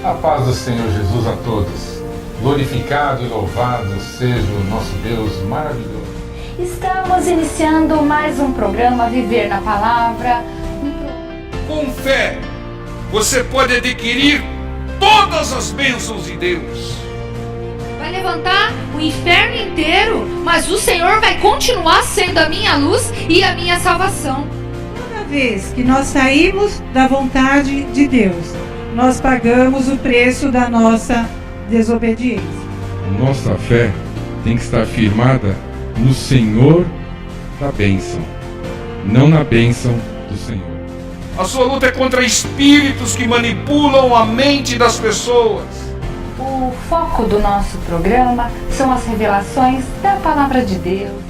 A paz do Senhor Jesus a todos. Glorificado e louvado seja o nosso Deus maravilhoso. Estamos iniciando mais um programa Viver na Palavra. Com fé, você pode adquirir todas as bênçãos de Deus. Vai levantar o inferno inteiro, mas o Senhor vai continuar sendo a minha luz e a minha salvação. Toda vez que nós saímos da vontade de Deus, nós pagamos o preço da nossa desobediência. Nossa fé tem que estar firmada no Senhor da bênção, não na bênção do Senhor. A sua luta é contra espíritos que manipulam a mente das pessoas. O foco do nosso programa são as revelações da Palavra de Deus.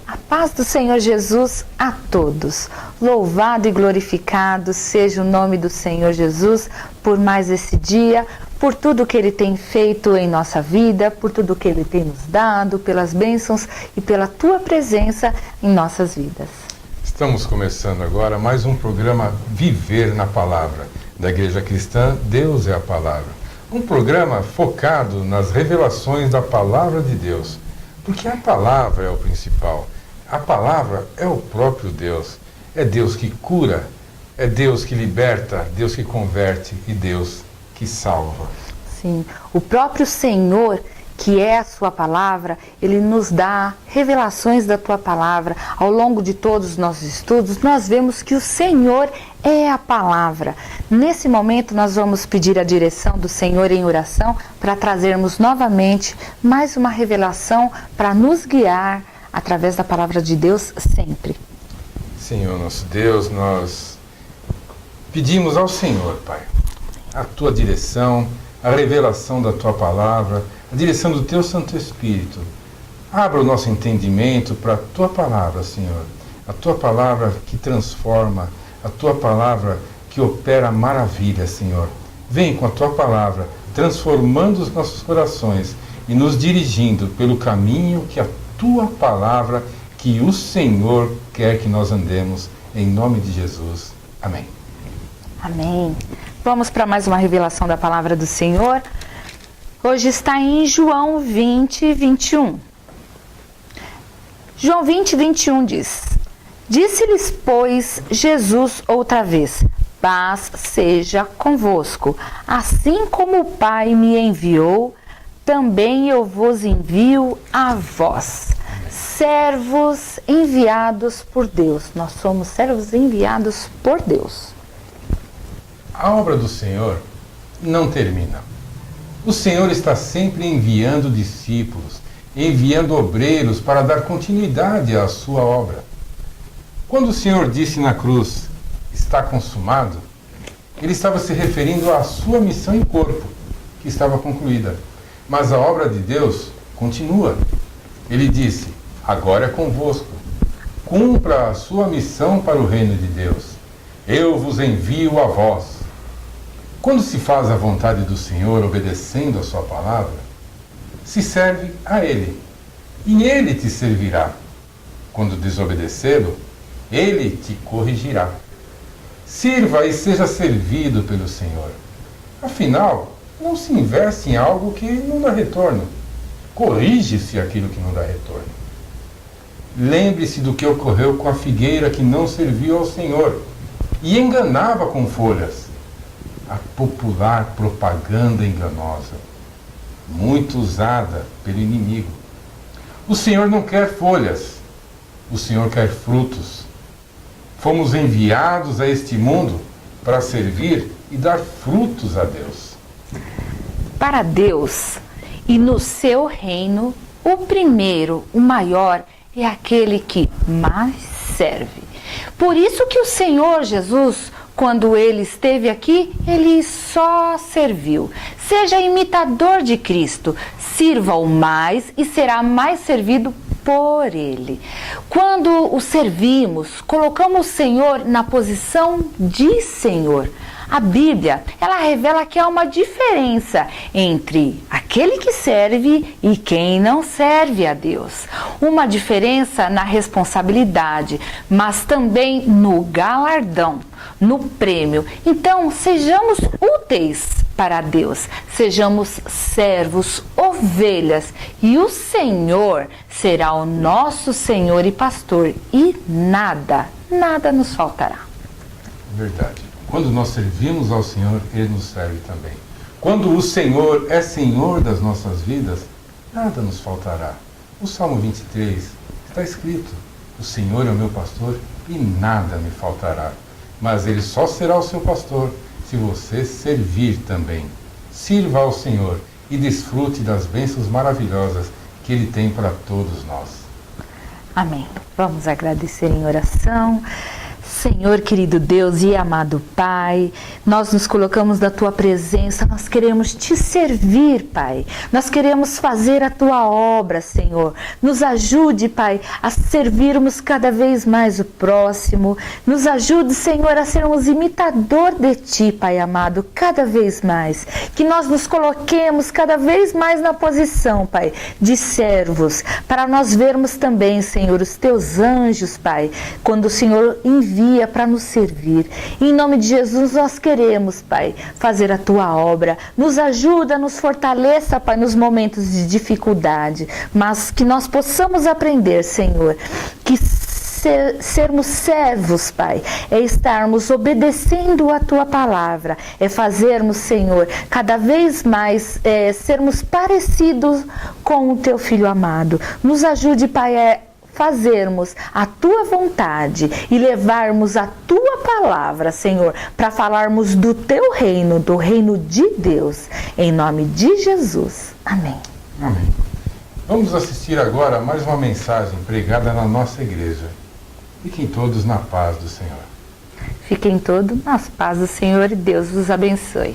A paz do Senhor Jesus a todos. Louvado e glorificado seja o nome do Senhor Jesus por mais esse dia, por tudo que Ele tem feito em nossa vida, por tudo que Ele tem nos dado, pelas bênçãos e pela Tua presença em nossas vidas. Estamos começando agora mais um programa Viver na Palavra, da Igreja Cristã Deus é a Palavra. Um programa focado nas revelações da Palavra de Deus, porque a Palavra é o principal. A Palavra é o próprio Deus. É Deus que cura, é Deus que liberta, Deus que converte e Deus que salva. Sim, o próprio Senhor, que é a sua palavra, Ele nos dá revelações da tua palavra. Ao longo de todos os nossos estudos, nós vemos que o Senhor é a palavra. Nesse momento, nós vamos pedir a direção do Senhor em oração para trazermos novamente mais uma revelação para nos guiar através da palavra de Deus sempre. Senhor nosso Deus, nós pedimos ao Senhor, Pai, a tua direção, a revelação da tua palavra, a direção do teu Santo Espírito. Abra o nosso entendimento para a tua palavra, Senhor. A tua palavra que transforma, a tua palavra que opera maravilha, Senhor. Vem com a tua palavra, transformando os nossos corações e nos dirigindo pelo caminho que a tua palavra, que o Senhor quer que nós andemos, em nome de Jesus. Amém. Amém. Vamos para mais uma revelação da palavra do Senhor. Hoje está em João 20, 21. João 20, 21 diz: Disse-lhes, pois, Jesus outra vez: Paz seja convosco. Assim como o Pai me enviou, também eu vos envio a vós. Servos enviados por Deus. Nós somos servos enviados por Deus. A obra do Senhor não termina. O Senhor está sempre enviando discípulos, enviando obreiros para dar continuidade à sua obra. Quando o Senhor disse na cruz, está consumado, Ele estava se referindo à sua missão em corpo, que estava concluída. Mas a obra de Deus continua. Ele disse: agora é convosco. Cumpra a sua missão para o reino de Deus. Eu vos envio a vós. Quando se faz a vontade do Senhor, obedecendo a sua palavra, se serve a Ele, e Ele te servirá. Quando desobedecê-lo, Ele te corrigirá. Sirva e seja servido pelo Senhor. Afinal, não se investe em algo que não dá retorno. Corrige-se aquilo que não dá retorno. Lembre-se do que ocorreu com a figueira que não serviu ao Senhor e enganava com folhas. A popular propaganda enganosa, muito usada pelo inimigo. O Senhor não quer folhas, o Senhor quer frutos. Fomos enviados a este mundo para servir e dar frutos a Deus. Para Deus e no seu reino, o primeiro, o maior, é aquele que mais serve. Por isso que o Senhor Jesus, quando Ele esteve aqui, Ele só serviu. Seja imitador de Cristo, sirva-o mais e será mais servido por Ele. Quando o servimos, colocamos o Senhor na posição de Senhor. A Bíblia, ela revela que há uma diferença entre aquele que serve e quem não serve a Deus. Uma diferença na responsabilidade, mas também no galardão. no prêmio. Então, sejamos úteis para Deus, sejamos servos, ovelhas, e o Senhor será o nosso Senhor e pastor, e nada nos faltará. Verdade. Quando nós servimos ao Senhor, Ele nos serve também. Quando o Senhor é Senhor das nossas vidas, nada nos faltará. O Salmo 23 está escrito: o Senhor é o meu pastor e nada me faltará. Mas Ele só será o seu pastor se você servir também. Sirva ao Senhor e desfrute das bênçãos maravilhosas que Ele tem para todos nós. Amém. Vamos agradecer em oração. Senhor, querido Deus e amado Pai, nós nos colocamos na Tua presença, nós queremos Te servir, Pai. Nós queremos fazer a Tua obra, Senhor. Nos ajude, Pai, a servirmos cada vez mais o próximo. Nos ajude, Senhor, a sermos imitador de Ti, Pai amado, cada vez mais. Que nós nos coloquemos cada vez mais na posição, Pai, de servos, para nós vermos também, Senhor, os Teus anjos, Pai, quando o Senhor envia para nos servir. Em nome de Jesus nós queremos, Pai, fazer a Tua obra. Nos ajuda, nos fortaleça, Pai, nos momentos de dificuldade, mas que nós possamos aprender, Senhor, que sermos servos, Pai, é estarmos obedecendo a Tua palavra, é fazermos, Senhor, cada vez mais sermos parecidos com o Teu Filho amado. Nos ajude, Pai, fazermos a Tua vontade e levarmos a Tua palavra, Senhor, para falarmos do Teu reino, do reino de Deus, em nome de Jesus. Amém. Amém. Vamos assistir agora a mais uma mensagem pregada na nossa igreja. Fiquem todos na paz do Senhor. Fiquem todos na paz do Senhor e Deus vos abençoe.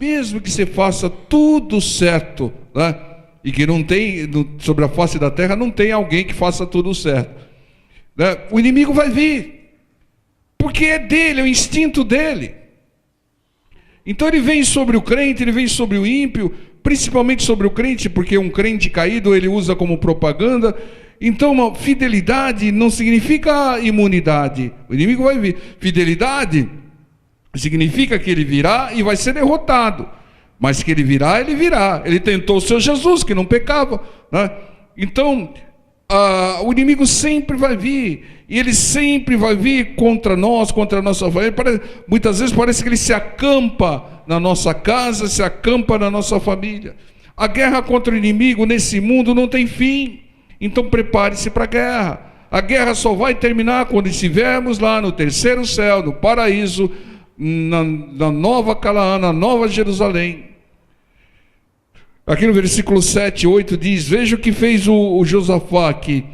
mesmo que você faça tudo certo, né? E que não tem, sobre a face da terra, não tem alguém que faça tudo certo, né? O inimigo vai vir, porque é dele, é o instinto dele. Então ele vem sobre o crente, ele vem sobre o ímpio, principalmente sobre o crente, porque um crente caído ele usa como propaganda. Então uma fidelidade não significa imunidade. O inimigo vai vir. Fidelidade significa que ele virá e vai ser derrotado. Mas que ele virá, ele virá. Ele tentou o seu Jesus, que não pecava, né? Então o inimigo sempre vai vir. E ele sempre vai vir contra nós, contra a nossa família. Muitas vezes parece que ele se acampa na nossa casa, se acampa na nossa família. A guerra contra o inimigo nesse mundo não tem fim. Então prepare-se para a guerra. A guerra só vai terminar quando estivermos lá no terceiro céu, no paraíso, na nova Canaã, na nova Jerusalém. Aqui no versículo 7, 8 diz: veja o que fez o Josafá, que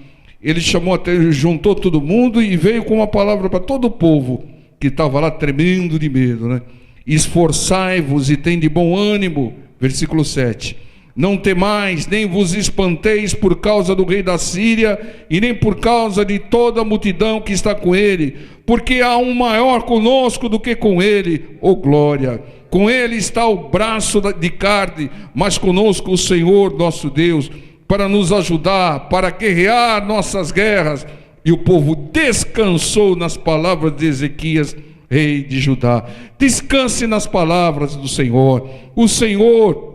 ele juntou todo mundo e veio com uma palavra para todo o povo que estava lá tremendo de medo, né? Esforçai-vos e tem de bom ânimo, versículo 7. Não temais, nem vos espanteis por causa do rei da Síria, e nem por causa de toda a multidão que está com ele, porque há um maior conosco do que com ele, ó glória. Com ele está o braço de carne, mas conosco o Senhor nosso Deus, para nos ajudar, para guerrear nossas guerras. E o povo descansou nas palavras de Ezequias, rei de Judá. Descanse nas palavras do Senhor. O Senhor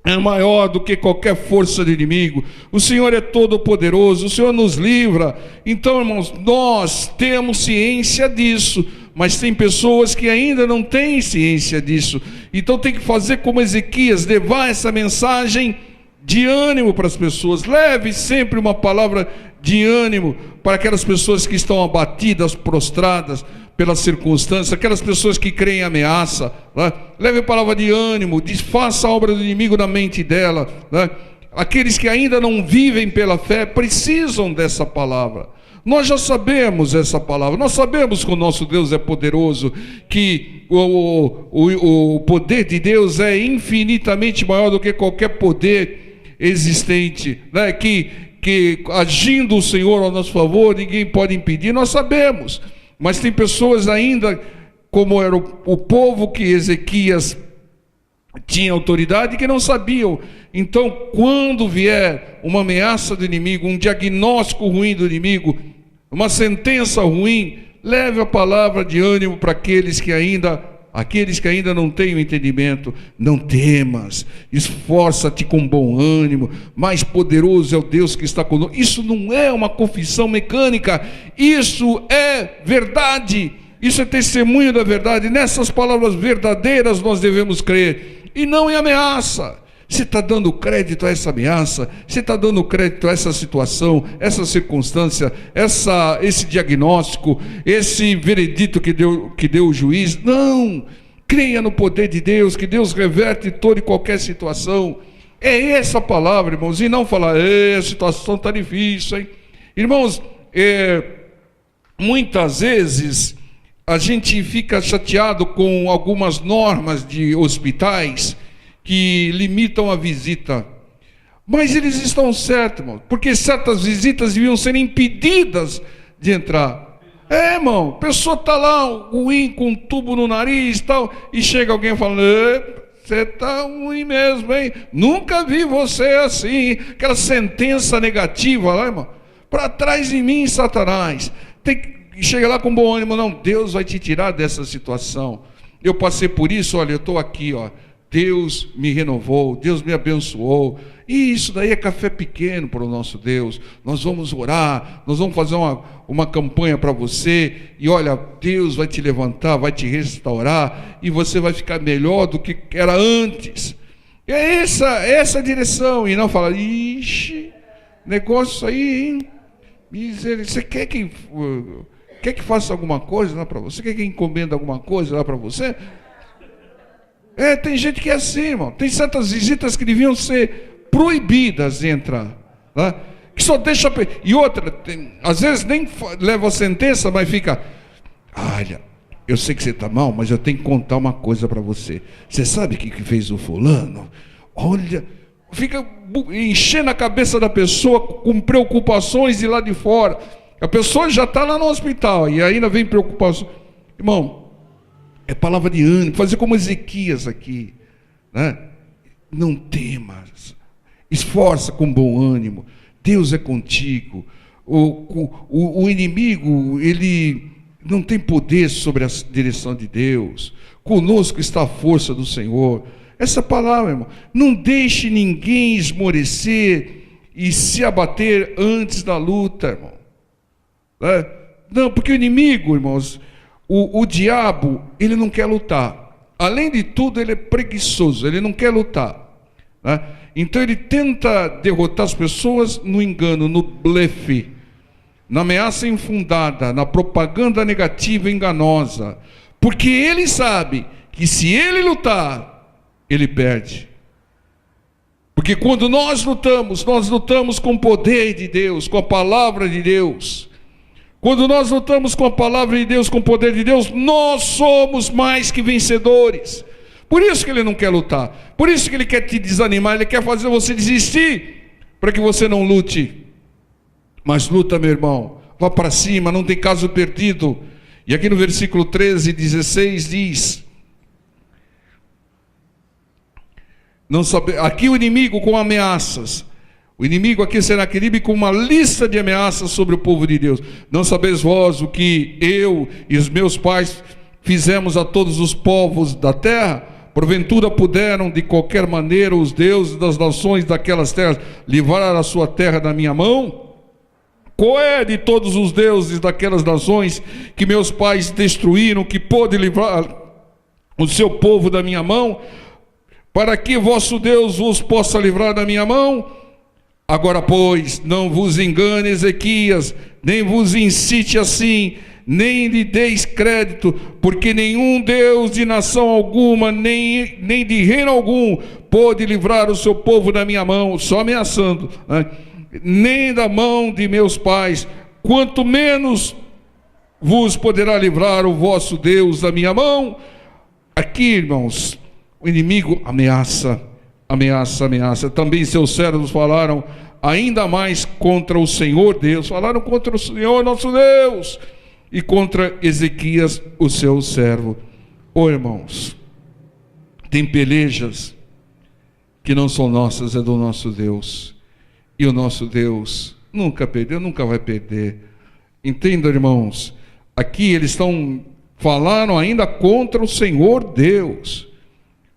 é maior do que qualquer força do inimigo. O Senhor é todo poderoso, o Senhor nos livra. Então, irmãos, nós temos ciência disso, mas tem pessoas que ainda não têm ciência disso. Então tem que fazer como Ezequias, levar essa mensagem de ânimo para as pessoas. Leve sempre uma palavra de ânimo para aquelas pessoas que estão abatidas, prostradas pelas circunstâncias, aquelas pessoas que creem em ameaça, né? Leve a palavra de ânimo, desfaça a obra do inimigo na mente dela, né? Aqueles que ainda não vivem pela fé precisam dessa palavra. Nós já sabemos essa palavra, nós sabemos que o nosso Deus é poderoso, que o poder de Deus é infinitamente maior do que qualquer poder existente, né? Que agindo o Senhor ao nosso favor, ninguém pode impedir, nós sabemos. Mas tem pessoas ainda, como era o povo que Ezequias tinha autoridade, que não sabiam. Então, quando vier uma ameaça do inimigo, um diagnóstico ruim do inimigo, uma sentença ruim, leve a palavra de ânimo para aqueles que ainda não têm o entendimento. Não temas, esforça-te com bom ânimo, mais poderoso é o Deus que está conosco. Isso não é uma confissão mecânica, isso é verdade, isso é testemunho da verdade. Nessas palavras verdadeiras nós devemos crer, e não em ameaça. Você está dando crédito a essa ameaça? Você está dando crédito a essa situação, essa circunstância, esse diagnóstico, esse veredito que deu o juiz? Não! Creia no poder de Deus, que Deus reverte toda e qualquer situação. É essa palavra, irmãos, e não falar: a situação está difícil, hein? Irmãos, muitas vezes a gente fica chateado com algumas normas de hospitais que limitam a visita, mas eles estão certos, irmão, porque certas visitas deviam ser impedidas de entrar. Irmão, a pessoa está lá ruim, com um tubo no nariz e tal, e chega alguém falando: você está ruim mesmo, hein? Nunca vi você assim. Aquela sentença negativa lá, irmão. Para trás de mim, Satanás. Chega lá com bom ânimo: não, Deus vai te tirar dessa situação. Eu passei por isso, olha, eu estou aqui, ó. Deus me renovou, Deus me abençoou. E isso daí é café pequeno para o nosso Deus. Nós vamos orar, nós vamos fazer uma campanha para você. E olha, Deus vai te levantar, vai te restaurar, e você vai ficar melhor do que era antes. É essa a direção. E não falar: ixi, negócio aí, hein? Você quer que faça alguma coisa lá para você? Quer que encomenda alguma coisa lá para você? Tem gente que é assim, irmão. Tem certas visitas que deviam ser proibidas de entrar, né? Que só deixa... E outra, às vezes nem leva a sentença, mas fica: olha, eu sei que você está mal, mas eu tenho que contar uma coisa para você. Você sabe o que fez o fulano? Olha, fica enchendo a cabeça da pessoa com preocupações de lá de fora. A pessoa já está lá no hospital e ainda vem preocupação. Irmão, é palavra de ânimo, fazer como Ezequias aqui, né? Não temas, esforça com bom ânimo, Deus é contigo. O inimigo, ele não tem poder sobre a direção de Deus. Conosco está a força do Senhor. Essa palavra, irmão, não deixe ninguém esmorecer e se abater antes da luta, irmão. Não, porque o inimigo, irmãos, o diabo, ele não quer lutar. Além de tudo, ele é preguiçoso, ele não quer lutar, né? Então ele tenta derrotar as pessoas no engano, no blefe, na ameaça infundada, na propaganda negativa enganosa, porque ele sabe que se ele lutar, ele perde. Porque quando nós lutamos com o poder de Deus, com a palavra de Deus. Quando nós lutamos com a palavra de Deus, com o poder de Deus, nós somos mais que vencedores. Por isso que ele não quer lutar, por isso que ele quer te desanimar, ele quer fazer você desistir, para que você não lute. Mas luta, meu irmão, vá para cima, não tem caso perdido. E aqui no versículo 13, 16 diz: não sabe, aqui o inimigo com ameaças. O inimigo aqui, Senaqueribe, com uma lista de ameaças sobre o povo de Deus. Não sabeis vós o que eu e os meus pais fizemos a todos os povos da terra? Porventura puderam de qualquer maneira os deuses das nações daquelas terras livrar a sua terra da minha mão? Qual é de todos os deuses daquelas nações que meus pais destruíram, que pôde livrar o seu povo da minha mão, para que vosso Deus vos possa livrar da minha mão? Agora, pois, não vos engane, Ezequias, nem vos incite assim, nem lhe deis crédito, porque nenhum Deus de nação alguma, nem de reino algum, pôde livrar o seu povo da minha mão, só ameaçando, né? Nem da mão de meus pais, quanto menos vos poderá livrar o vosso Deus da minha mão. Aqui, irmãos, o inimigo ameaça. Também seus servos falaram ainda mais contra o Senhor Deus, falaram contra o Senhor nosso Deus e contra Ezequias, o seu servo. Irmãos, tem pelejas que não são nossas, é do nosso Deus. E o nosso Deus nunca perdeu, nunca vai perder. Entendam, irmãos, aqui eles falaram ainda contra o Senhor Deus.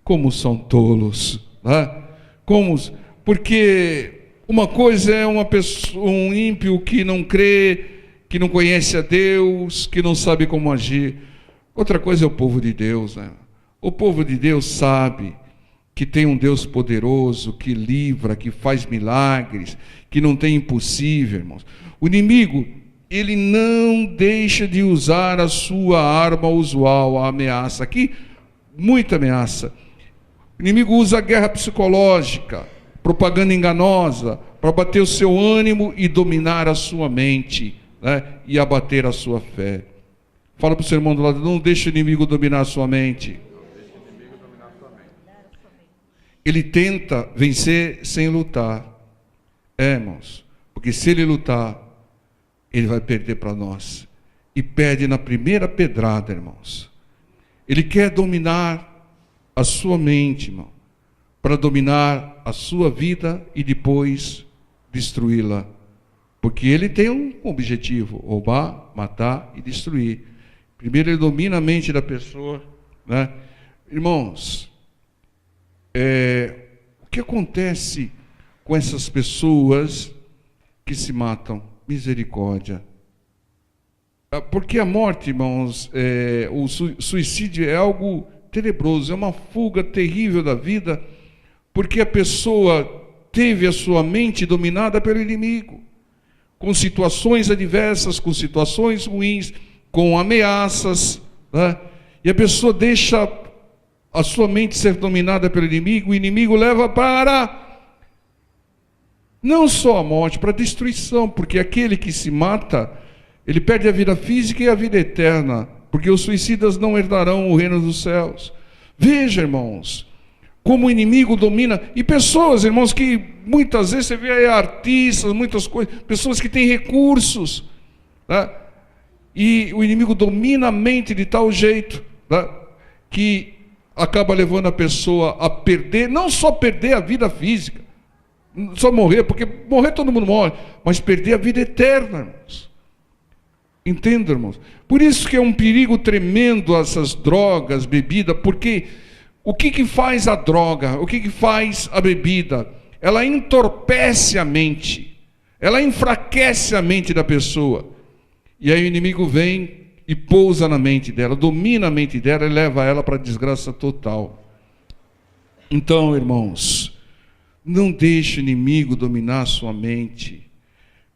Como são tolos, né? Porque uma coisa é um ímpio que não crê, que não conhece a Deus, que não sabe como agir. Outra coisa é o povo de Deus, né? O povo de Deus sabe que tem um Deus poderoso, que livra, que faz milagres, que não tem impossível, irmãos. O inimigo, ele não deixa de usar a sua arma usual, a ameaça. Aqui, muita ameaça. O inimigo usa a guerra psicológica, propaganda enganosa, para bater o seu ânimo e dominar a sua mente, né? E abater a sua fé. Fala para o seu irmão do lado, não deixe o inimigo dominar a sua mente. Ele tenta vencer sem lutar. Irmãos, porque se ele lutar, ele vai perder para nós. E perde na primeira pedrada, irmãos. Ele quer dominar a sua mente, irmão, para dominar a sua vida e depois destruí-la. Porque ele tem um objetivo: roubar, matar e destruir. Primeiro ele domina a mente da pessoa, né? Irmãos, o que acontece com essas pessoas que se matam? Misericórdia. Porque a morte, irmãos, o suicídio é algo tenebroso, é uma fuga terrível da vida, porque a pessoa teve a sua mente dominada pelo inimigo, com situações adversas, com situações ruins, com ameaças, né? E a pessoa deixa a sua mente ser dominada pelo inimigo, o inimigo leva para não só a morte, para a destruição, porque aquele que se mata, ele perde a vida física e a vida eterna, porque os suicidas não herdarão o reino dos céus. Veja, irmãos, como o inimigo domina, e pessoas, irmãos, que muitas vezes você vê aí artistas, muitas coisas, pessoas que têm recursos, né? E o inimigo domina a mente de tal jeito, né, que acaba levando a pessoa a perder, não só perder a vida física, só morrer, porque morrer todo mundo morre, mas perder a vida eterna, irmãos. Entenda, irmãos? Por isso que é um perigo tremendo essas drogas, bebida, porque o que faz a droga? O que faz a bebida? Ela entorpece a mente, ela enfraquece a mente da pessoa. E aí o inimigo vem e pousa na mente dela, domina a mente dela e leva ela para a desgraça total. Então, irmãos, não deixe o inimigo dominar a sua mente.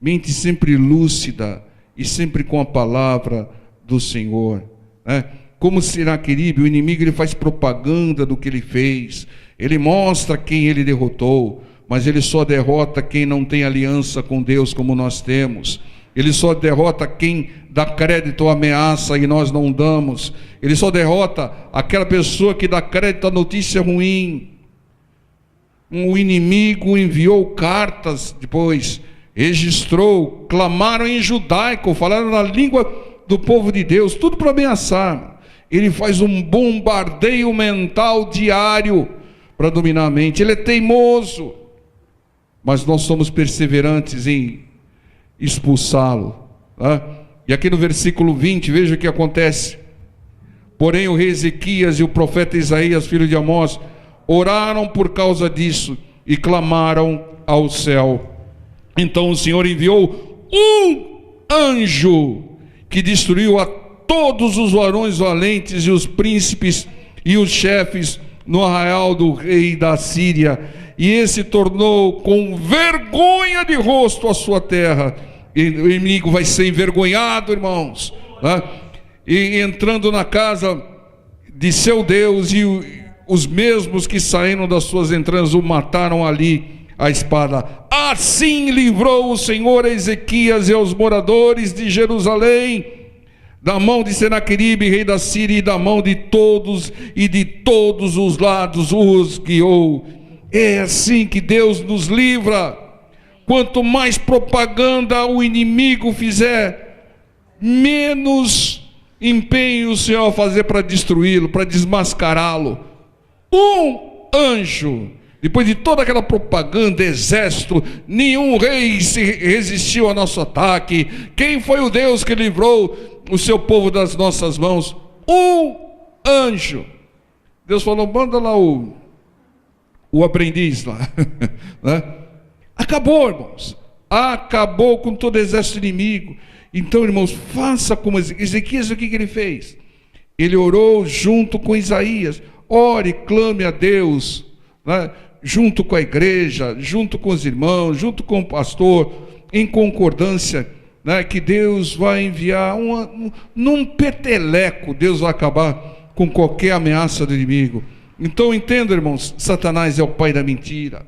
Mente sempre lúcida e sempre com a palavra do Senhor, né? Como Senaqueribe, o inimigo, ele faz propaganda do que ele fez, ele mostra quem ele derrotou, mas ele só derrota quem não tem aliança com Deus como nós temos. Ele só derrota quem dá crédito ou ameaça e nós não damos. Ele só derrota aquela pessoa que dá crédito à notícia ruim. O inimigo enviou cartas, depois registrou, clamaram em judaico, falaram na língua do povo de Deus, tudo para ameaçar. Ele faz um bombardeio mental diário para dominar a mente. Ele é teimoso, mas nós somos perseverantes em expulsá-lo, né? E aqui no versículo 20, veja o que acontece. Porém o rei Ezequias e o profeta Isaías, filho de Amós, oraram por causa disso e clamaram ao céu. Então o Senhor enviou um anjo que destruiu a todos os varões valentes e os príncipes e os chefes no arraial do rei da Síria, e esse tornou com vergonha de rosto a sua terra. E o inimigo vai ser envergonhado, irmãos, né? E entrando na casa de seu Deus, e os mesmos que saíram das suas entranhas o mataram ali a espada. Assim livrou o Senhor a Ezequias e aos moradores de Jerusalém da mão de Senaqueribe, rei da Síria, e da mão de todos e de todos os lados os guiou. É assim que Deus nos livra. Quanto mais propaganda o inimigo fizer, menos empenho o Senhor vai fazer para destruí-lo, para desmascará-lo. Um anjo, depois de toda aquela propaganda, exército, nenhum rei se resistiu ao nosso ataque. Quem foi o Deus que livrou o seu povo das nossas mãos? Um anjo. Deus falou: manda lá o aprendiz lá, né? Acabou, irmãos. Acabou com todo o exército inimigo. Então, irmãos, faça como Ezequias. O que ele fez? Ele orou junto com Isaías. Ore, clame a Deus, né? Junto com a igreja, junto com os irmãos, junto com o pastor, em concordância, né? Que Deus vai enviar num peteleco, Deus vai acabar com qualquer ameaça do inimigo. Então entenda, irmãos, Satanás é o pai da mentira.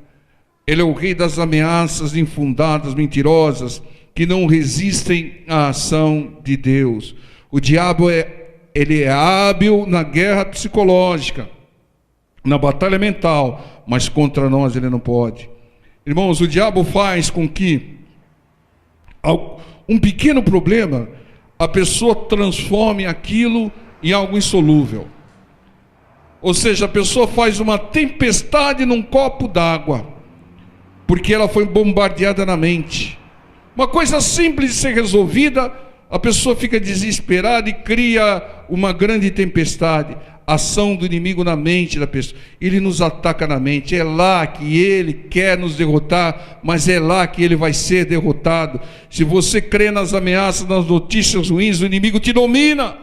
Ele é o rei das ameaças infundadas, mentirosas, que não resistem à ação de Deus. O diabo ele é hábil na guerra psicológica, na batalha mental, mas contra nós ele não pode. Irmãos, o diabo faz com que um pequeno problema, a pessoa transforme aquilo em algo insolúvel. Ou seja, a pessoa faz uma tempestade num copo d'água, porque ela foi bombardeada na mente. Uma coisa simples de ser resolvida, a pessoa fica desesperada e cria uma grande tempestade. Ação do inimigo na mente da pessoa. Ele nos ataca na mente. É lá que ele quer nos derrotar, mas é lá que ele vai ser derrotado. Se você crê nas ameaças, nas notícias ruins, o inimigo te domina.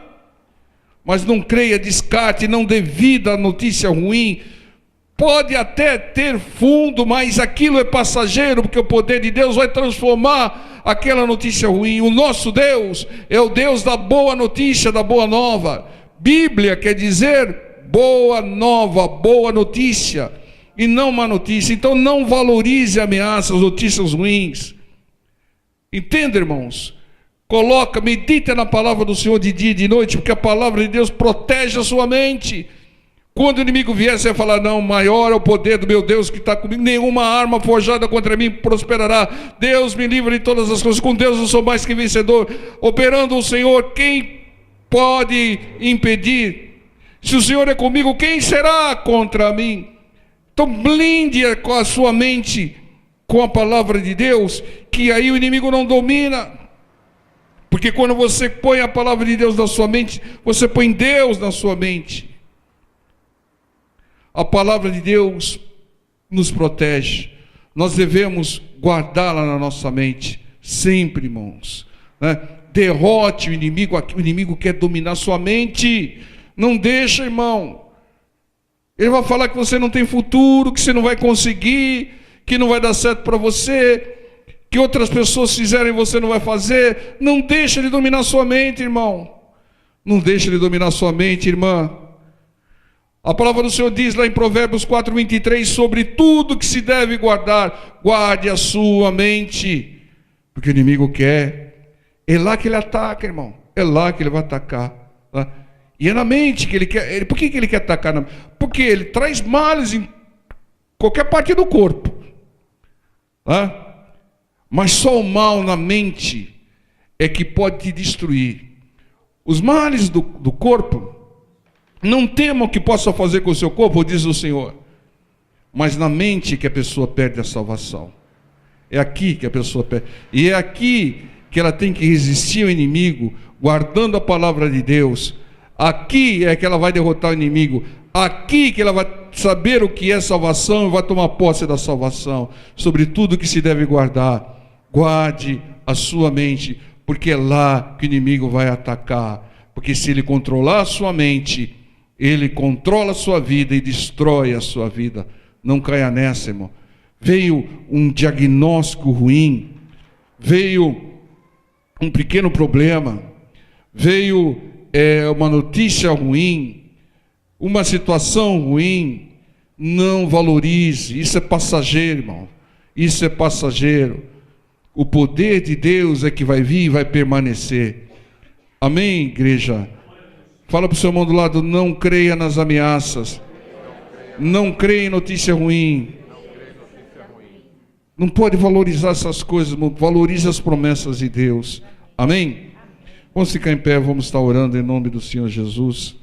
Mas não creia, descarte, não dê vida à notícia ruim. Pode até ter fundo, mas aquilo é passageiro, porque o poder de Deus vai transformar aquela notícia ruim. O nosso Deus é o Deus da boa notícia, da boa nova. Bíblia quer dizer boa nova, boa notícia, e não má notícia. Então não valorize ameaças, notícias ruins. Entenda, irmãos, medita na palavra do Senhor de dia e de noite, porque a palavra de Deus protege a sua mente. Quando o inimigo vier, você vai falar: não, maior é o poder do meu Deus que está comigo, nenhuma arma forjada contra mim prosperará. Deus me livra de todas as coisas, com Deus eu sou mais que vencedor. Operando o Senhor, quem pode impedir? Se o Senhor é comigo, quem será contra mim? Então blinde com a sua mente com a palavra de Deus, que aí o inimigo não domina. Porque quando você põe a palavra de Deus na sua mente, você põe Deus na sua mente. A palavra de Deus nos protege. Nós devemos guardá-la na nossa mente, sempre, irmãos, né? Derrote o inimigo quer dominar sua mente. Não deixa, irmão. Ele vai falar que você não tem futuro, que você não vai conseguir, que não vai dar certo para você, que outras pessoas fizerem e você não vai fazer. Não deixa ele dominar sua mente, irmão. Não deixa ele dominar sua mente, irmã. A palavra do Senhor diz lá em Provérbios 4:23, sobre tudo que se deve guardar, guarde a sua mente, porque o inimigo quer. É lá que ele ataca, irmão. É lá que ele vai atacar, tá? E é na mente que ele quer. Por que ele quer atacar? Porque ele traz males em qualquer parte do corpo, tá? Mas só o mal na mente é que pode te destruir. Os males do corpo, não tema o que possa fazer com o seu corpo, diz o Senhor. Mas na mente que a pessoa perde a salvação. É aqui que a pessoa perde. E é aqui que ela tem que resistir ao inimigo, guardando a palavra de Deus. Aqui é que ela vai derrotar o inimigo. Aqui que ela vai saber o que é salvação e vai tomar posse da salvação. Sobre tudo que se deve guardar, guarde a sua mente, porque é lá que o inimigo vai atacar. Porque se ele controlar a sua mente, ele controla a sua vida e destrói a sua vida. Não caia nessa, irmão. Veio um diagnóstico ruim, veio um pequeno problema, veio uma notícia ruim, uma situação ruim. Não valorize, isso é passageiro, irmão. Isso é passageiro. O poder de Deus é que vai vir e vai permanecer. Amém, igreja? Fala para o seu irmão do lado: não creia nas ameaças, não creia em notícia ruim. Não pode valorizar essas coisas, irmão. Valorize as promessas de Deus. Amém? Vamos ficar em pé, vamos estar orando em nome do Senhor Jesus.